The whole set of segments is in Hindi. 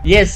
Yes,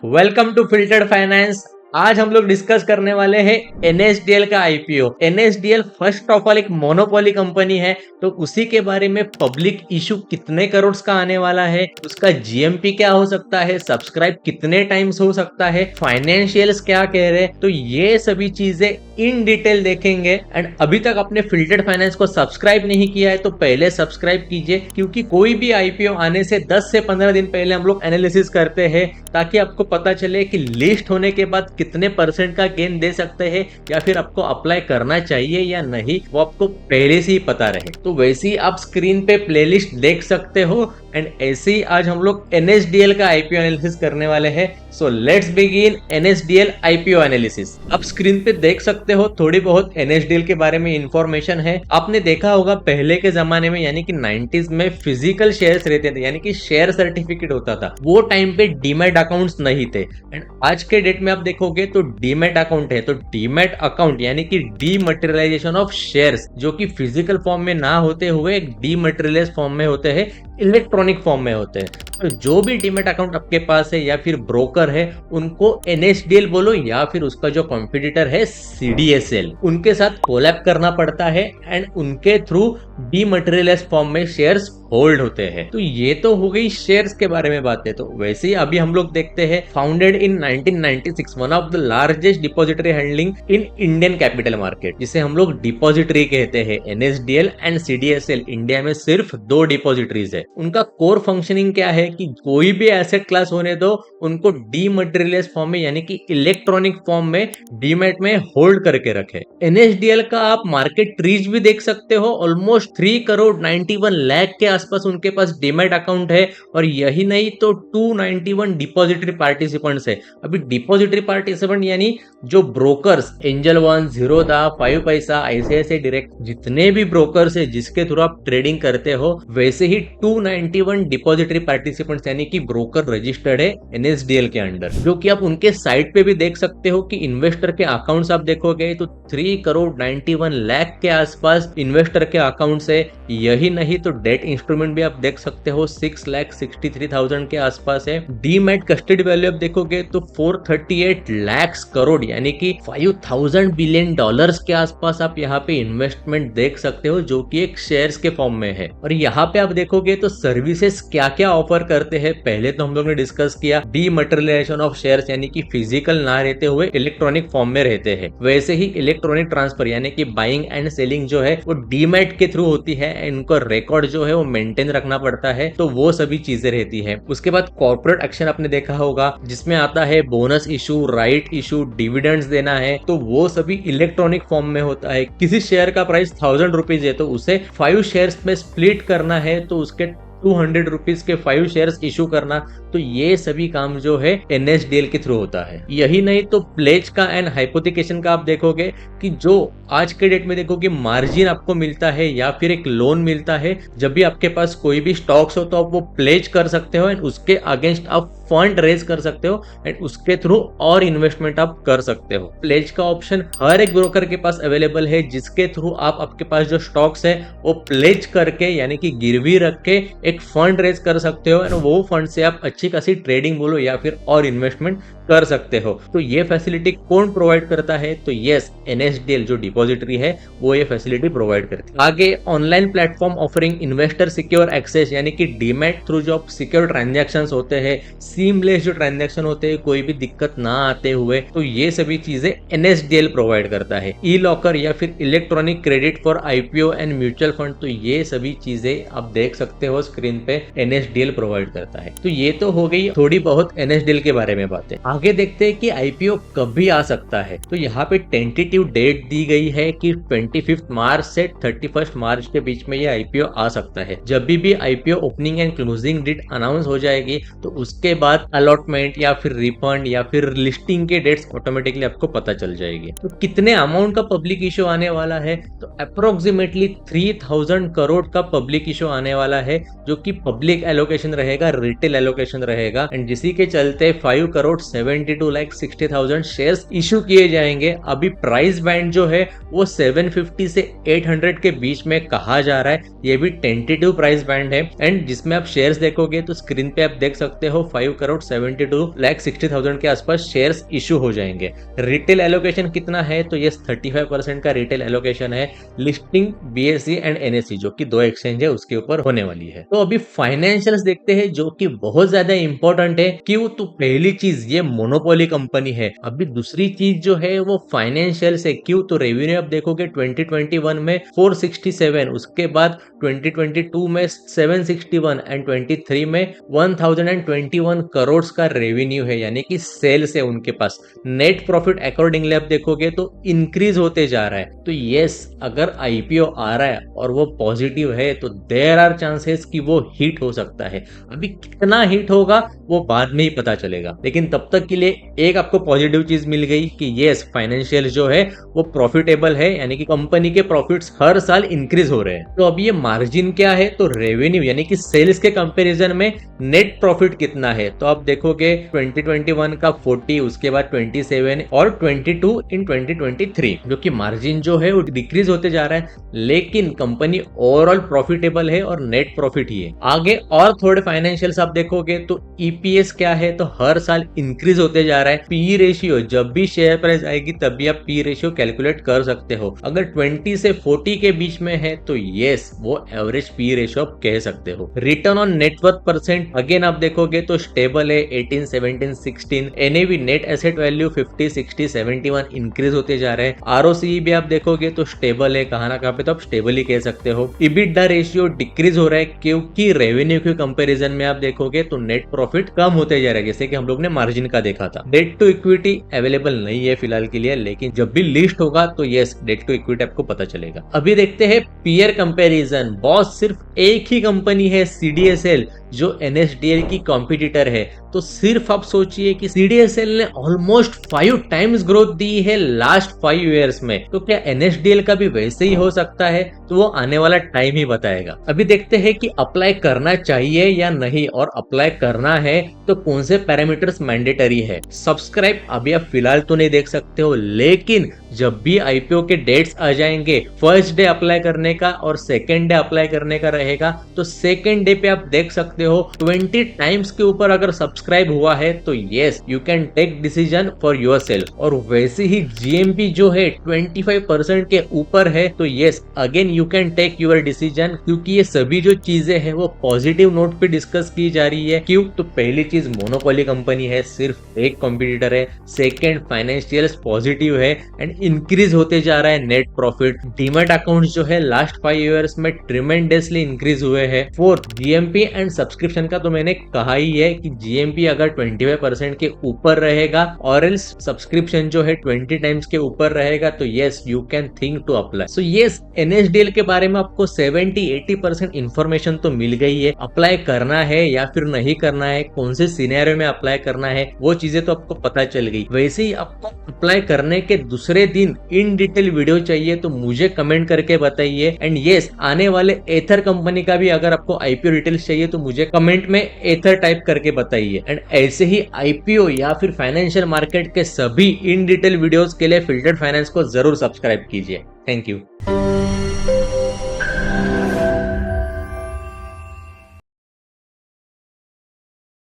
welcome to filtered finance. आज हम लोग डिस्कस करने वाले हैं एनएसडीएल का IPO. NSDL first of all एक मोनोपोली कंपनी है, तो उसी के बारे में पब्लिक इशू कितने करोड़ का आने वाला है, उसका जीएमपी क्या हो सकता है, सब्सक्राइब कितने टाइम्स हो सकता है, फाइनेंशियल्स क्या कह रहे हैं, तो ये सभी चीजें इन डिटेल देखेंगे। एंड अभी तक आपने फिल्टर्ड फाइनेंस को सब्सक्राइब नहीं किया है तो पहले सब्सक्राइब कीजिए, क्योंकि कोई भी आईपीओ आने से 10 से 15 दिन पहले हम लोग एनालिसिस करते हैं, ताकि आपको पता चले कि लिस्ट होने के बाद कितने परसेंट का गेन दे सकते हैं या फिर आपको अप्लाई करना चाहिए या नहीं, वो आपको पहले से ही पता रहे। तो वैसे ही आप स्क्रीन पे प्लेलिस्ट देख सकते हो। एंड ऐसे ही आज हम लोग एनएसडीएल का आईपीओ एनालिसिस करने वाले हैं। So let's begin NSDL IPO analysis. आप स्क्रीन पे देख सकते हो थोड़ी बहुत एनएसडीएल के बारे में इंफॉर्मेशन है। आपने देखा होगा पहले के जमाने में यानी कि 90s में फिजिकल शेयर्स रहते थे, यानी कि शेयर सर्टिफिकेट होता था। वो टाइम पे डीमैट अकाउंट्स नहीं थे। एंड आज के डेट में आप देखोगे तो डीमैट अकाउंट है। तो डीमैट अकाउंट यानी कि डीमटेरियलाइजेशन ऑफ शेयर्स, जो कि फिजिकल फॉर्म में ना होते हुए एक डीमटेरियलाइज फॉर्म में होते हैं, इलेक्ट्रॉनिक फॉर्म में होते हैं। तो जो भी डीमैट अकाउंट आपके पास है या फिर ब्रोकर है, उनको एनएसडीएल बोलो या फिर उसका जो कॉम्पिटिटर है सीडीएसएल, उनके साथ कोलैब करना पड़ता है एंड उनके थ्रू डीमटेरियलाइज फॉर्म में शेयर्स होल्ड होते हैं। तो ये तो हो गई शेयर्स के बारे में बातें। तो वैसे ही अभी हम लोग देखते हैं, founded in 1996, one of the largest depository handling in Indian capital market, जिसे हम लोग डिपॉजिटरी कहते हैं। एनएसडीएल एंड सीडीएसएल इंडिया में सिर्फ 2 डिपॉजिटरीज है। उनका कोर फंक्शनिंग क्या है कि कोई भी एसेट क्लास होने दो, उनको डीमटेरियलाइज फॉर्म में यानी कि इलेक्ट्रॉनिक फॉर्म में डीमैट में होल्ड करके रखे। एनएसडीएल का आप मार्केट रीच भी देख सकते हो, ऑलमोस्ट 3 करोड़ 91 लाख के आसपास उनके पास डीमैट अकाउंट है। और यही नहीं तो 291 डिपॉजिटरी पार्टिसिपेंट्स है। अभी डिपॉजिटरी पार्टिसिपेंट यानी जो ब्रोकर्स, एंजल वन, जीरोधा, 5 पैसा, आईसीआईसीआई डायरेक्ट, जितने भी ब्रोकर्स है जिसके थ्रू आप ट्रेडिंग करते हो, वैसे ही 291 डिपॉजिटरी पार्टिसिपेंट्स यानी कि ब्रोकर रजिस्टर्ड है एनएसडीएल के अंडर, जो कि आप उनके साइट पे भी देख सकते हो कि इन्वेस्टर के अकाउंट्स आप देखोगे तो 3 करोड़ 91 लाख के आसपास इन्वेस्टर के अकाउंट्स है। यही नहीं तो डेट इंस्ट्रूमेंट भी आप देख सकते हो 6,63,000 के आसपास है। डीमैट कस्टडी वैल्यू आप देखोगे तो 438 लाख करोड़ यानी कि 5,000 बिलियन डॉलर्स के आसपास आप यहाँ पे इन्वेस्टमेंट देख सकते हो, जो कि एक शेयर्स के फॉर्म में है। और यहाँ पे आप देखोगे तो सर्विसेज क्या क्या ऑफर करते हैं। पहले तो हम लोग ने डिस्कस किया डीमटेरियलाइजेशन ऑफ शेयर्स यानी कि फिजिकल ना रहते हुए इलेक्ट्रॉनिक फॉर्म में रहते हैं। वैसे ही इलेक्ट्रॉनिक ट्रांसफर यानी कि बाइंग एंड सेलिंग जो है वो डीमैट के थ्रू होती है। इनको रिकॉर्ड जो है वो मेंटेन रखना पड़ता है, तो वो सभी चीजें रहती है। उसके बाद कॉर्पोरेट एक्शन आपने देखा होगा, जिसमें आता है bonus issue, right issue, dividends देना है, तो वो सभी इलेक्ट्रॉनिक फॉर्म में होता है। किसी शेयर का प्राइस 1000 रुपीज है तो उसे 5 शेयर्स में स्प्लिट करना है, तो उसके 200 रुपीज के 5 शेयर्स इशू करना, तो ये सभी काम जो है एनएसडीएल के थ्रू होता है। यही नहीं तो प्लेज का एंड हाइपोथिकेशन का आप देखोगे कि जो आज के डेट में देखोगे मार्जिन आपको मिलता है या फिर एक लोन मिलता है, जब भी आपके पास कोई भी स्टॉक्स हो तो आप वो प्लेज कर सकते हो एंड उसके अगेंस्ट आप फंड रेज कर सकते हो एंड उसके थ्रू और इन्वेस्टमेंट आप कर सकते हो। प्लेज का ऑप्शन हर एक ब्रोकर के पास अवेलेबल है, जिसके थ्रू आप आपके पास जो स्टॉक्स है वो प्लेज करके यानी कि गिरवी रख के एक फंड रेज कर सकते हो एंड वो फंड से आप अच्छी खासी ट्रेडिंग बोलो या फिर और इन्वेस्टमेंट कर सकते हो। तो ये फैसिलिटी कौन प्रोवाइड करता है? तो यस, एनएसडीएल जो डिपॉजिटरी है वो ये फैसिलिटी प्रोवाइड करती है। आगे online platform offering investor secure access यानी कि डीमैट थ्रू जो सिक्योर ट्रांजैक्शंस होते हैं, सीमलेस जो ट्रांजैक्शन होते हैं, कोई भी दिक्कत ना आते हुए, तो ये सभी चीजें एनएसडीएल प्रोवाइड करता है। ई लॉकर या फिर electronic credit for IPO and mutual fund, तो ये सभी चीजें आप देख सकते हो स्क्रीन पे एनएसडीएल प्रोवाइड करता है। तो ये तो हो गई थोड़ी बहुत एनएसडीएल के बारे में बातें। आगे देखते हैं कि आईपीओ कब भी आ सकता है। तो यहाँ पे टेंटेटिव डेट दी गई है कि 25 मार्च से 31 मार्च के बीच में ये आईपीओ आ सकता है। जब भी IPO opening and closing date announce हो जाएगी तो उसके बाद अलॉटमेंट या फिर रिफंड या फिर लिस्टिंग के डेट्स ऑटोमेटिकली आपको पता चल जाएगी। तो कितने अमाउंट का पब्लिक इशू आने वाला है? तो अप्रोक्सीमेटली 3000 करोड़ का पब्लिक इशू आने वाला है, जो कि पब्लिक एलोकेशन रहेगा, रिटेल एलोकेशन रहेगा। एंड जिसी के चलते 5 करोड़ 72,60,000 शेयर्स इशू किए जाएंगे। अभी प्राइस बैंड जो है वो 750 से 800 के बीच में कहा जा रहा है। ये भी टेंटेटिव प्राइस बैंड है। एंड जिसमें आप शेयर्स देखोगे तो स्क्रीन पे आप देख सकते हो 5 करोड़ 72,60,000 के आसपास शेयर्स इशू हो जाएंगे। रिटेल एलोकेशन कितना है, तो ये 35% का रिटेल एलोकेशन है। लिस्टिंग BSE एंड NSE जो कि 2 एक्सचेंज है उसके ऊपर होने वाली है। तो अभी फाइनेंशियल्स देखते हैं जो कि बहुत ज्यादा इंपॉर्टेंट है। क्यों, तो पहली चीज ये मोनोपोली कंपनी है। अभी दूसरी चीज जो है वो फाइनेंशियल्स है। क्यों, तो रेवेन्यू आप देखोगे 2021 में 467, उसके बाद 2022 में 761 एंड 23 में 1021 करोड़ का रेवेन्यू है, यानी कि सेल्स है उनके पास। नेट प्रॉफिट अकॉर्डिंगली आप देखोगे तो इंक्रीज होते जा रहा है। तो यस, अगर IPO आ रहा है और वो पॉजिटिव है तो देयर आर चांसेस कि वो हिट हो सकता है। अभी कितना हिट होगा वो बाद में ही पता चलेगा, लेकिन तब तक के लिए एक आपको पॉजिटिव चीज मिल गई कि यस, फाइनेंशियल जो है वो प्रॉफिटेबल है, यानी कि कंपनी के प्रॉफिट्स हर साल इंक्रीज हो रहे हैं। तो अब ये मार्जिन क्या है, तो रेवेन्यू यानी कि सेल्स के कंपैरिजन में नेट प्रॉफिट कितना है, तो आप देखोगे 2021 का 40, उसके बाद 27 और 22 इन 2023, जो कि मार्जिन जो है वो डिक्रीज होते जा रहा है, लेकिन कंपनी ओवरऑल प्रॉफिटेबल है और नेट प्रॉफिट ही है। आगे और थोड़े फाइनेंशियल्स आप देखोगे तो EPS क्या है, तो हर साल इंक्रीज होते जा रहा है। PE रेशियो, जब भी शेयर प्राइस आएगी तभी आप PE रेशियो कैलकुलेट कर सकते हो। अगर 20 से 40 के बीच में है तो यस, वो एवरेज PE रेशियो आप कह सकते हो। Return on net worth percent again आप देखोगे तो स्टेबल है, 18, 17, 16। NAV net asset value 50, 60, 71 increase होते जा रहे हैं। ROCE भी आप देखोगे तो स्टेबल है, कहां ना कहां पे तो आप स्टेबल ही कह सकते हो। EBITDA रेशियो डिक्रीज हो रहा है क्योंकि रेवेन्यू के कंपैरिजन में आप देखोगे तो नेट प्रॉफिट कम होते जा रहा है, जैसे कि हम लोग ने मार्जिन का देखा था। डेट टू इक्विटी अवेलेबल नहीं है फिलहाल के लिए, लेकिन जब भी लिस्ट होगा तो यस, डेट टू इक्विटी आपको पता चलेगा। अभी देखते हैं पीयर कंपैरिजन। बॉस सिर्फ एक ही कंपनी है CDSL जो NSDL की कॉम्पिटिटर है। तो सिर्फ आप सोचिए कि CDSL ने ऑलमोस्ट 5 टाइम्स ग्रोथ दी है लास्ट 5 इयर्स में, तो क्या NSDL का भी वैसे ही हो सकता है, तो वो आने वाला टाइम ही बताएगा। अभी देखते हैं कि अप्लाई करना चाहिए या नहीं, और अप्लाई करना है तो कौन से पैरामीटर्स मैंडेटरी है। सब्सक्राइब अभी आप फिलहाल तो नहीं देख सकते हो, लेकिन जब भी IPO के डेट्स आ जाएंगे, फर्स्ट डे अप्लाई करने का और सेकेंड डे अप्लाई करने का रहेगा, तो सेकेंड डे पे आप देख सकते हो 20 टाइम्स के ऊपर अगर सब्सक्राइब हुआ है तो yes, you can take decision for yourself. और वैसे ही GMP जो है 25% के ऊपर है तो yes, again you can take your decision, क्योंकि ये सभी जो चीजें हैं वो पॉजिटिव नोट पे डिस्कस की जा रही है। क्यों, तो पहली चीज मोनोपोली कंपनी है, सिर्फ एक कॉम्पिटिटर है। सेकेंड, फाइनेंशियल्स पॉजिटिव है एंड इंक्रीज होते जा रहा है नेट प्रॉफिट। डीमैट अकाउंट जो है लास्ट 5 इयर्स में ट्रिमेंडसली इंक्रीज हुए हैं। फोर्थ, GMP एंड सब्सक्रिप्शन का तो मैंने कहा ही है कि GMP अगर 25% के ऊपर रहेगा और एल्स सब्सक्रिप्शन जो है 20 टाइम्स के ऊपर रहेगा तो yes, you can think to apply. So yes, NSDL के बारे में आपको 70-80% इंफॉर्मेशन तो मिल गई है। अप्लाई करना है या फिर नहीं करना है, कौन से सिनेरियो में अप्लाई करना है, वो चीजें तो आपको पता चल गई। वैसे ही आपको अप्लाई करने के दूसरे दिन इन डिटेल वीडियो चाहिए तो मुझे कमेंट करके बताइए। एंड यस, आने वाले एथर कंपनी का भी अगर आपको IPO डिटेल्स चाहिए तो मुझे कमेंट में एथर टाइप करके बताइए। एंड ऐसे ही IPO या फिर फाइनेंशियल मार्केट के सभी इन डिटेल वीडियोस के लिए फिल्टर्ड फाइनेंस को जरूर सब्सक्राइब कीजिए। Thank you.